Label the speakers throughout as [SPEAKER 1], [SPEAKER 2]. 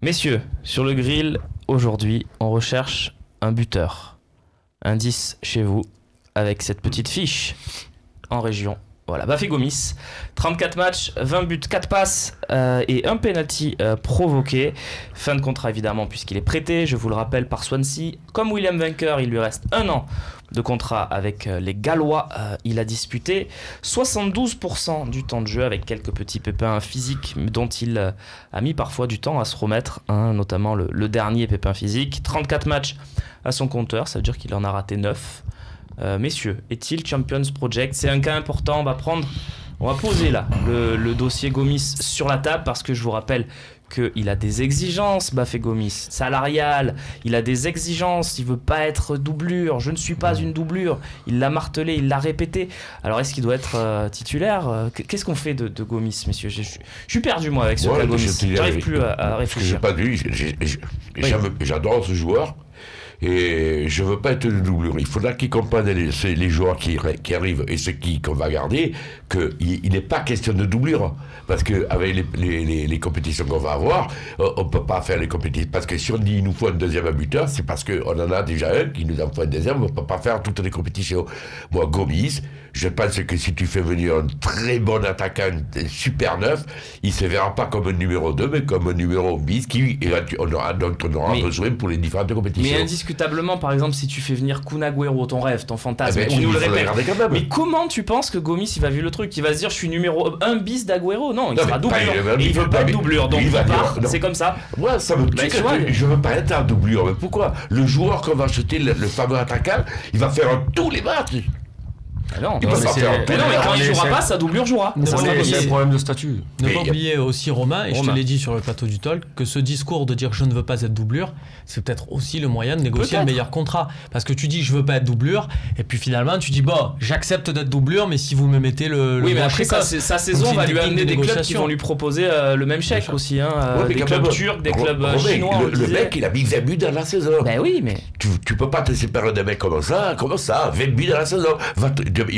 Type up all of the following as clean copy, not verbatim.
[SPEAKER 1] Messieurs, sur le grill, aujourd'hui, on recherche un buteur. Un 10 chez vous, avec cette petite fiche en région. Voilà, Bafé Gomis, 34 matchs, 20 buts, 4 passes et un penalty provoqué. Fin de contrat évidemment puisqu'il est prêté, je vous le rappelle, par Swansea. Comme William Vainqueur, il lui reste un an de contrat avec les Gallois. Il a disputé 72% du temps de jeu avec quelques petits pépins physiques dont il a mis parfois du temps à se remettre, hein, notamment le dernier pépin physique. 34 matchs à son compteur, ça veut dire qu'il en a raté 9. Messieurs, est-il Champions Project? C'est un cas important, on va poser là le dossier Gomis sur la table parce que je vous rappelle qu'il a des exigences, Bafé Gomis, salariales, il a des exigences, il veut pas être doublure, je ne suis pas une doublure, il l'a martelé, il l'a répété. Alors est-ce qu'il doit être titulaire? Qu'est-ce qu'on fait de Gomis, messieurs? Je suis perdu moi avec ce cas Gomis, j'arrive plus à réfléchir.
[SPEAKER 2] Parce que j'ai pas vu, j'adore ce joueur. Et je veux pas être une doublure. Il faudra qu'ils comprennent les joueurs qui arrivent et ceux qu'on va garder qu'il n'est pas question de doublure. Parce qu'avec les compétitions qu'on va avoir, on ne peut pas faire les compétitions. Parce que si on dit qu'il nous faut un deuxième buteur, c'est parce qu'on en a déjà un qui nous en faut un deuxième, on ne peut pas faire toutes les compétitions. Moi, Gomis, je pense que si tu fais venir un très bon attaquant, super neuf, il ne se verra pas comme un numéro 2, mais comme un numéro bis on aura besoin pour les différentes compétitions.
[SPEAKER 1] Mais indiscutablement, par exemple, si tu fais venir Kun Agüero, ton rêve, ton fantasme,
[SPEAKER 2] on nous le répète.
[SPEAKER 1] Mais comment tu penses que Gomis il va vivre le truc? Il va se dire je suis numéro 1 bis d'Agüero? Non, il sera doublure. Et il veut pas être doublure, donc il part, c'est comme ça.
[SPEAKER 2] Moi, ça me dit que je veux pas être un doublure. Mais pourquoi? Le joueur qu'on va acheter, le fameux attaquant, il va faire tous les matchs.
[SPEAKER 1] Ah non, mais quand il jouera pas, sa doublure jouera.
[SPEAKER 3] C'est un problème de statut. Ne pas oublier aussi, Romain, et je te l'ai dit sur le plateau du talk, que ce discours de dire je ne veux pas être doublure, c'est peut-être aussi le moyen de négocier le meilleur contrat. Parce que tu dis je veux pas être doublure, et puis finalement tu dis bon, j'accepte d'être doublure, mais si vous me mettez le.
[SPEAKER 1] Oui, mais après sa saison va lui amener des clubs qui vont lui proposer le même chèque aussi. Des clubs turcs, des clubs chinois.
[SPEAKER 2] Le mec, il a mis 20 buts dans la saison.
[SPEAKER 1] Ben oui, mais.
[SPEAKER 2] Tu peux pas te séparer d'un mec comme ça, 20 buts dans la saison.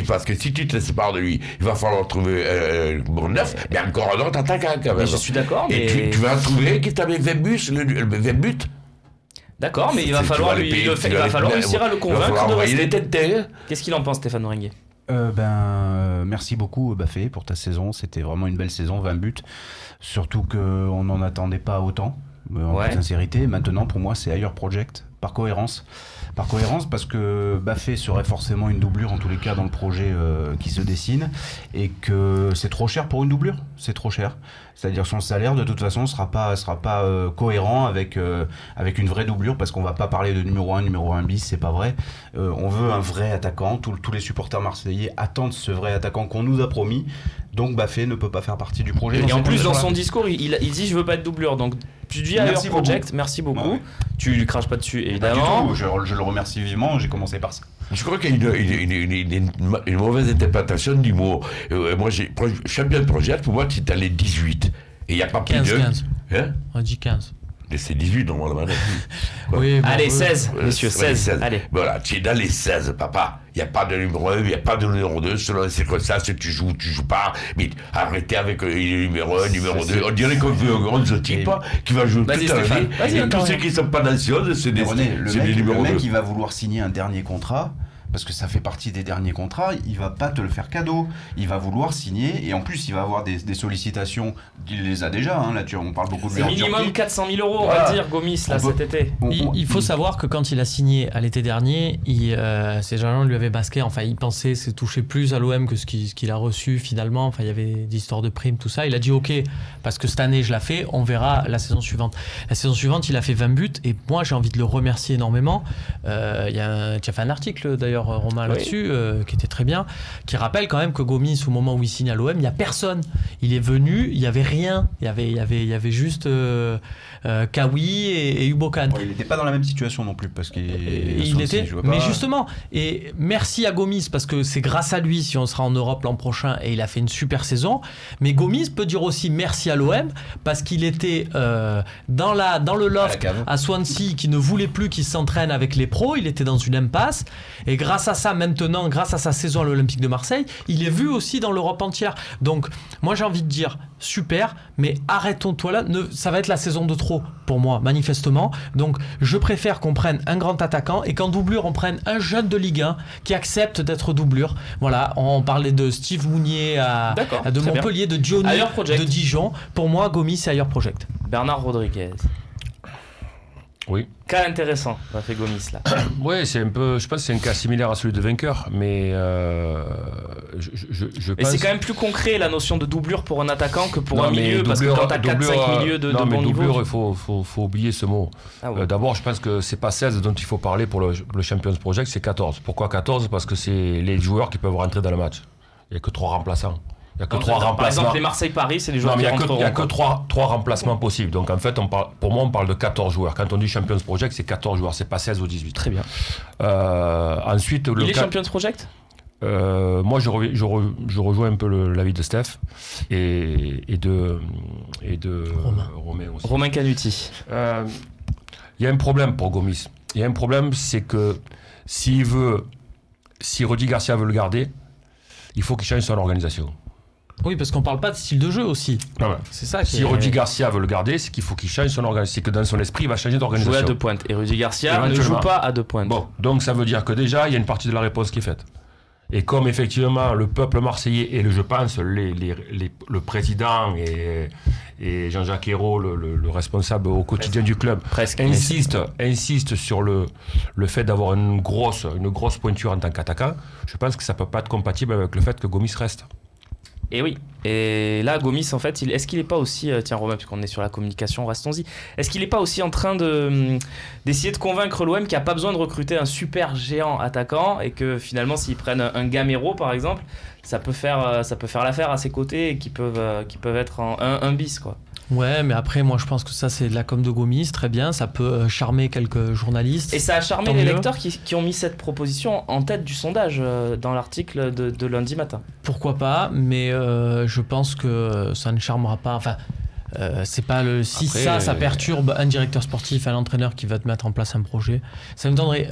[SPEAKER 2] Parce que si tu te sépares de lui, il va falloir trouver bon neuf, mais encore un autre attaquant quand même.
[SPEAKER 1] Mais je suis d'accord.
[SPEAKER 2] Et tu vas trouver qui t'a mis 20 buts.
[SPEAKER 1] D'accord, mais il va falloir réussir à le convaincre de rester. Qu'est-ce qu'il en pense, Stéphane Moringuet?
[SPEAKER 4] Merci beaucoup Bafé pour ta saison, c'était vraiment une belle saison, 20 buts, surtout qu'on n'en attendait pas autant, en toute sincérité. Maintenant pour moi c'est Ailleurs Project, par cohérence parce que Bafé serait forcément une doublure en tous les cas dans le projet qui se dessine, et que c'est trop cher pour une doublure, c'est trop cher. C'est-à-dire son salaire de toute façon sera pas cohérent avec une vraie doublure, parce qu'on va pas parler de numéro 1 bis, c'est pas vrai. On veut un vrai attaquant, tous les supporters marseillais attendent ce vrai attaquant qu'on nous a promis, donc Bafé ne peut pas faire partie du projet.
[SPEAKER 1] Et en plus dans son discours il dit je veux pas être doublure, donc tu dis Ailleurs Project, merci beaucoup. Ouais. Tu lui craches pas dessus évidemment.
[SPEAKER 4] Je le remercie vivement, j'ai commencé par ça.
[SPEAKER 2] Je crois qu'il y a une mauvaise interprétation du mot. Moi, Champion Project, pour moi, c'est allé 18. Et il n'y a pas plus de...
[SPEAKER 3] 15.
[SPEAKER 2] Hein?
[SPEAKER 3] On dit 15.
[SPEAKER 2] C'est 18 normalement.
[SPEAKER 1] Oui, allez, 16, messieurs, 16. Allez.
[SPEAKER 2] Voilà, tu es dans les 16, papa. Il n'y a pas de numéro 1, il n'y a pas de numéro 2. Selon les circonstances, tu joues pas. Mais arrêtez avec les numéro 1, numéro 2. On dirait qu'on veut un grand type qui va jouer toute l'année. Et tous ceux qui ne sont pas nationaux, c'est des numéros 2.
[SPEAKER 4] Le mec, il va vouloir signer un dernier contrat. Parce que ça fait partie des derniers contrats, il va pas te le faire cadeau. Il va vouloir signer, et en plus il va avoir des sollicitations. Il les a déjà, hein, là on parle beaucoup de lui.
[SPEAKER 1] C'est minimum 400 000 €, on va dire, Gomis, là, cet été.
[SPEAKER 3] Il faut savoir que quand il a signé à l'été dernier, ces gens lui avaient masqué, enfin il pensait se toucher plus à l'OM que ce qu'il a reçu finalement. Enfin il y avait des histoires de primes, tout ça. Il a dit ok, parce que cette année je la fais, on verra la saison suivante. La saison suivante, il a fait 20 buts, et moi j'ai envie de le remercier énormément. Tu as fait un article d'ailleurs, Romain, là-dessus, qui était très bien, qui rappelle quand même que Gomis, au moment où il signe à l'OM, il n'y a personne. Il est venu, il n'y avait rien. Il y avait juste Kawi et Ubokan.
[SPEAKER 4] Il n'était pas dans la même situation non plus, parce qu'il
[SPEAKER 3] était. Mais justement, et merci à Gomis, parce que c'est grâce à lui si on sera en Europe l'an prochain, et il a fait une super saison. Mais Gomis peut dire aussi merci à l'OM, parce qu'il était dans le loft à Swansea, qui ne voulait plus qu'il s'entraîne avec les pros. Il était dans une impasse, et grâce grâce à ça, maintenant, grâce à sa saison à l'Olympique de Marseille, il est vu aussi dans l'Europe entière. Donc, moi, j'ai envie de dire, super, mais arrêtons-toi là. Ça va être la saison de trop, pour moi, manifestement. Donc, je préfère qu'on prenne un grand attaquant et qu'en doublure, on prenne un jeune de Ligue 1 qui accepte d'être doublure. Voilà, on parlait de Steve Mounier de Montpellier, de Johnny, de Dijon. Pour moi, Gomis, c'est Ailleurs Project.
[SPEAKER 1] Bernard Rodriguez.
[SPEAKER 5] Oui.
[SPEAKER 1] Cas intéressant, ça fait Gomis là.
[SPEAKER 5] Oui, c'est un peu. Je pense que c'est un cas similaire à celui de vainqueur, mais je pense.
[SPEAKER 1] Et c'est quand même plus concret la notion de doublure pour un attaquant que pour un milieu, parce que quand t'as 4-5 milieux de bon niveau.
[SPEAKER 5] Doublure, il faut oublier ce mot. D'abord, je pense que c'est pas 16 dont il faut parler pour le Champions Project, c'est 14. Pourquoi 14 ? Parce que c'est les joueurs qui peuvent rentrer dans le match. Il n'y a que 3 remplaçants. Il n'y a que 3 remplacements. Par exemple,
[SPEAKER 1] les Marseille-Paris, c'est les joueurs qui rentreront.
[SPEAKER 5] Il n'y a que 3 remplacements possibles. Donc en fait, pour moi, on parle de 14 joueurs. Quand on dit Champions Project, c'est 14 joueurs, c'est pas 16 ou 18.
[SPEAKER 1] Très bien.
[SPEAKER 5] Ensuite,
[SPEAKER 1] il est Champions Project ?
[SPEAKER 5] Moi, je rejoins un peu l'avis de Steph et de Romain aussi.
[SPEAKER 1] Romain Canuti.
[SPEAKER 5] Il y a un problème pour Gomis. Il y a un problème, c'est que si Rudy Garcia veut le garder, il faut qu'il change son organisation.
[SPEAKER 3] Oui, parce qu'on parle pas de style de jeu aussi.
[SPEAKER 5] Ouais.
[SPEAKER 3] C'est ça.
[SPEAKER 5] Si Rudy Garcia veut le garder, c'est qu'il faut qu'il change son organisation. C'est que dans son esprit, il va changer d'organisation.
[SPEAKER 1] Jouer à 2 pointes. Et Rudy Garcia ne joue pas à 2 pointes.
[SPEAKER 5] Bon, donc ça veut dire que déjà, il y a une partie de la réponse qui est faite. Et comme effectivement le peuple marseillais et je pense le président et Jean-Jacques Ayrault, le responsable au quotidien du club, insiste sur le fait d'avoir une grosse pointure en tant qu'attaquant, je pense que ça peut pas être compatible avec le fait que Gomis reste.
[SPEAKER 1] Et oui, et là Gomis en fait, est-ce qu'il n'est pas aussi, tiens Romain, puisqu'on est sur la communication, restons-y, est-ce qu'il n'est pas aussi en train d'essayer de convaincre l'OM qu'il n'y a pas besoin de recruter un super géant attaquant et que finalement s'ils prennent un Gamero par exemple, ça peut faire l'affaire à ses côtés et qu'ils peuvent être en 1 bis quoi.
[SPEAKER 3] Ouais, mais après, moi je pense que ça c'est de la com de Gomis, très bien, ça peut charmer quelques journalistes.
[SPEAKER 1] Et ça a charmé les lecteurs qui ont mis cette proposition en tête du sondage dans l'article de lundi matin.
[SPEAKER 3] Pourquoi pas, mais je pense que ça ne charmera pas. Enfin, c'est pas le. Si après, ça perturbe un directeur sportif, un entraîneur qui va te mettre en place un projet. Ça me donnerait.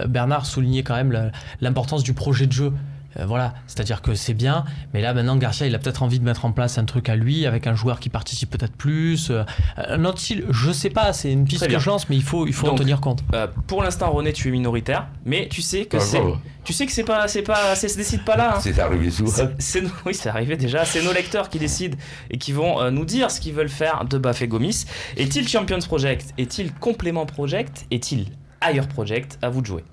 [SPEAKER 3] Bernard soulignait quand même l'importance du projet de jeu. Voilà, c'est-à-dire que c'est bien, mais là maintenant Garcia il a peut-être envie de mettre en place un truc à lui avec un joueur qui participe peut-être plus, un autre style, je sais pas, c'est une piste que je lance, mais il faut en tenir compte.
[SPEAKER 1] Pour l'instant René, tu es minoritaire, mais tu sais que ça se décide pas là. Hein.
[SPEAKER 2] C'est arrivé souvent.
[SPEAKER 1] Oui, c'est arrivé déjà. C'est nos lecteurs qui décident et qui vont nous dire ce qu'ils veulent faire de Bafé Gomis. Est-il Champions Project ? Est-il Complément Project ? Est-il Ailleurs Project ? À vous de jouer.